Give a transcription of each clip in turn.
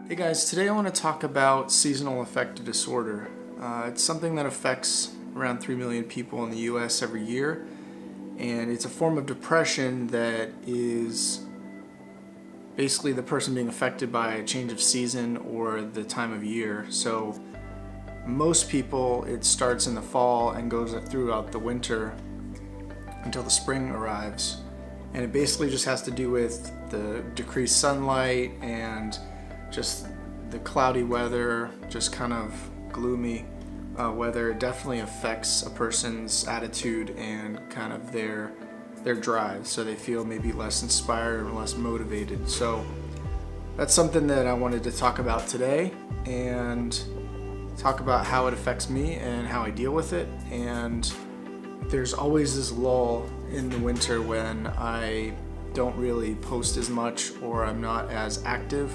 Hey guys, today I want to talk about seasonal affective disorder. It's something that affects around 3 million people in the US every year, and it's a form of depression that is basically the person being affected by a change of season or the time of year. So most people, it starts in the fall and goes throughout the winter until the spring arrives, and it basically just has to do with the decreased sunlight and just the cloudy weather, just kind of gloomy weather. It definitely affects a person's attitude and kind of their drive, so they feel maybe less inspired or less motivated. So that's something that I wanted to talk about today and talk about how it affects me and how I deal with it. And there's always this lull in the winter when I don't really post as much or I'm not as active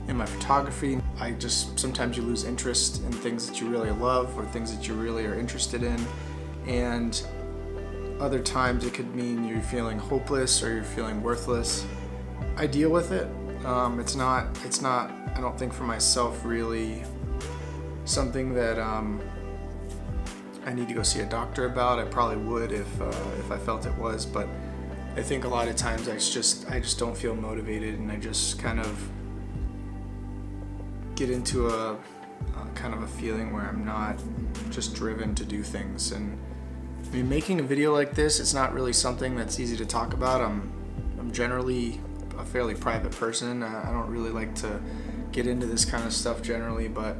in my photography. I just, sometimes you lose interest in things that you really love or things that you really are interested in, and other times it could mean you're feeling hopeless or you're feeling worthless. I deal with it. It's not, I don't think for myself really something that I need to go see a doctor about. I probably would if I felt it was, but I think a lot of times I just don't feel motivated, and I just kind of get into a kind of a feeling where I'm not just driven to do things. And I mean, making a video like this, it's not really something that's easy to talk about. I'm generally a fairly private person. I don't really like to get into this kind of stuff generally, but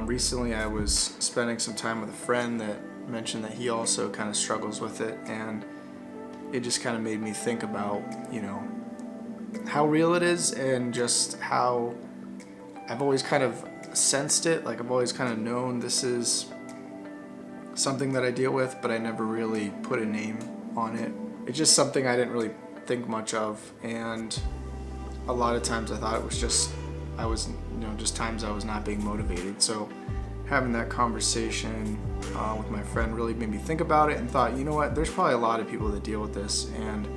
recently I was spending some time with a friend that mentioned that he also kind of struggles with it, and it just kind of made me think about, you know, how real it is, and just how I've always kind of sensed it. Like, I've always kind of known this is something that I deal with, but I never really put a name on it. It's just something I didn't really think much of, and a lot of times I thought it was just, just times I was not being motivated. So having that conversation with my friend really made me think about it and thought, you know what, there's probably a lot of people that deal with this, and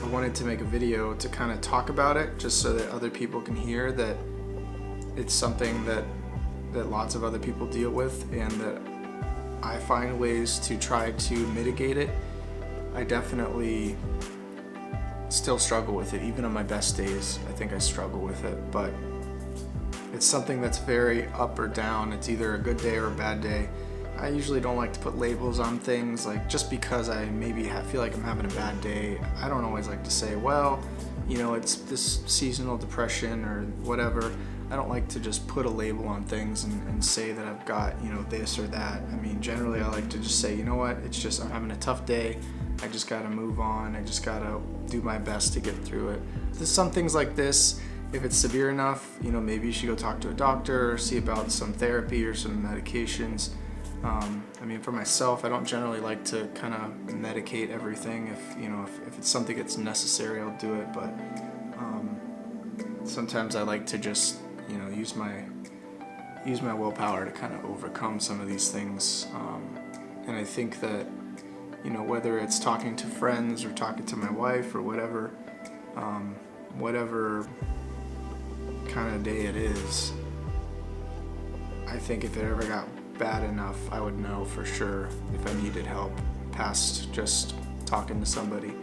I wanted to make a video to kind of talk about it, just so that other people can hear that it's something that lots of other people deal with, and that I find ways to try to mitigate it. I definitely still struggle with it. Even on my best days, I think I struggle with it, but it's something that's very up or down. It's either a good day or a bad day. I usually don't like to put labels on things, like just because I maybe feel like I'm having a bad day, I don't always like to say, well, you know, it's this seasonal depression or whatever. I don't like to just put a label on things and say that I've got, you know, this or that. I mean, generally I like to just say, you know what, it's just, I'm having a tough day. I just gotta move on. I just gotta do my best to get through it. There's some things like this, if it's severe enough, you know, maybe you should go talk to a doctor or see about some therapy or some medications. I mean, for myself, I don't generally like to kind of medicate everything. If it's something that's necessary, I'll do it, but sometimes I like to just, you know, use my willpower to kind of overcome some of these things. And I think that, you know, whether it's talking to friends or talking to my wife or whatever kind of day it is, I think if it ever got bad enough, I would know for sure if I needed help past just talking to somebody.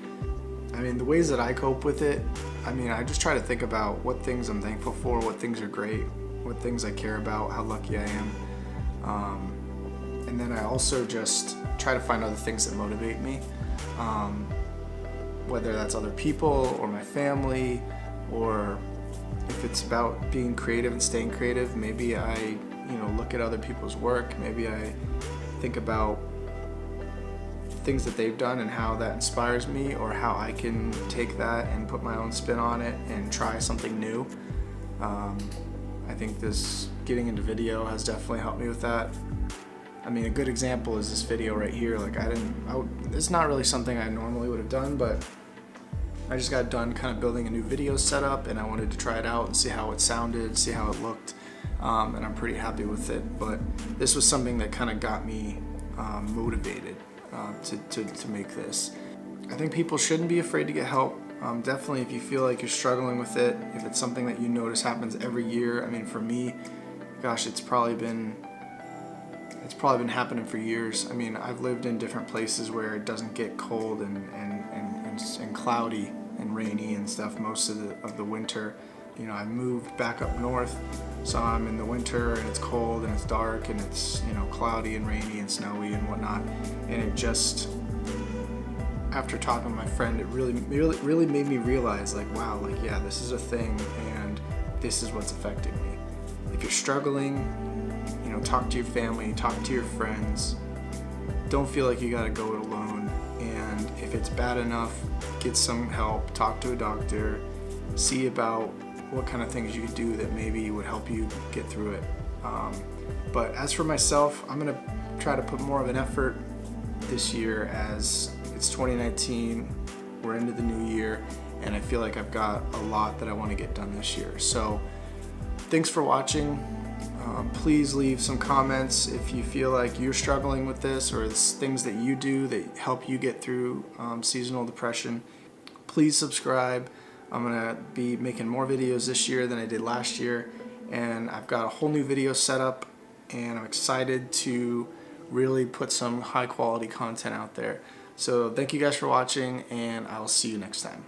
I mean, the ways that I cope with it, I mean, I just try to think about what things I'm thankful for, what things are great, what things I care about, how lucky I am. And then I also just try to find other things that motivate me, whether that's other people or my family, or if it's about being creative and staying creative, maybe I, look at other people's work. Maybe I think about things that they've done and how that inspires me, or how I can take that and put my own spin on it and try something new. I think this getting into video has definitely helped me with that. I mean, a good example is this video right here. Like, it's not really something I normally would have done, but I just got done kind of building a new video setup, and I wanted to try it out and see how it sounded, see how it looked, and I'm pretty happy with it. But this was something that kind of got me motivated to make this. I think people shouldn't be afraid to get help. Definitely, if you feel like you're struggling with it, if it's something that you notice happens every year. I mean, for me, gosh, it's probably been happening for years. I mean, I've lived in different places where it doesn't get cold and cloudy and rainy and stuff most of the winter. You know, I moved back up north, so I'm in the winter and it's cold and it's dark and it's, you know, cloudy and rainy and snowy and whatnot. And it just, after talking to my friend, it really made me realize, like, wow, like, yeah, this is a thing and this is what's affecting me. If you're struggling, you know, talk to your family, talk to your friends. Don't feel like you gotta go it alone. And if it's bad enough, get some help, talk to a doctor, see about what kind of things you could do that maybe would help you get through it. But as for myself, I'm gonna try to put more of an effort this year, as it's 2019, we're into the new year, and I feel like I've got a lot that I want to get done this year. So thanks for watching. Please leave some comments if you feel like you're struggling with this, or it's things that you do that help you get through seasonal depression. Please subscribe. I'm gonna be making more videos this year than I did last year, and I've got a whole new video set up, and I'm excited to really put some high quality content out there. So thank you guys for watching, and I'll see you next time.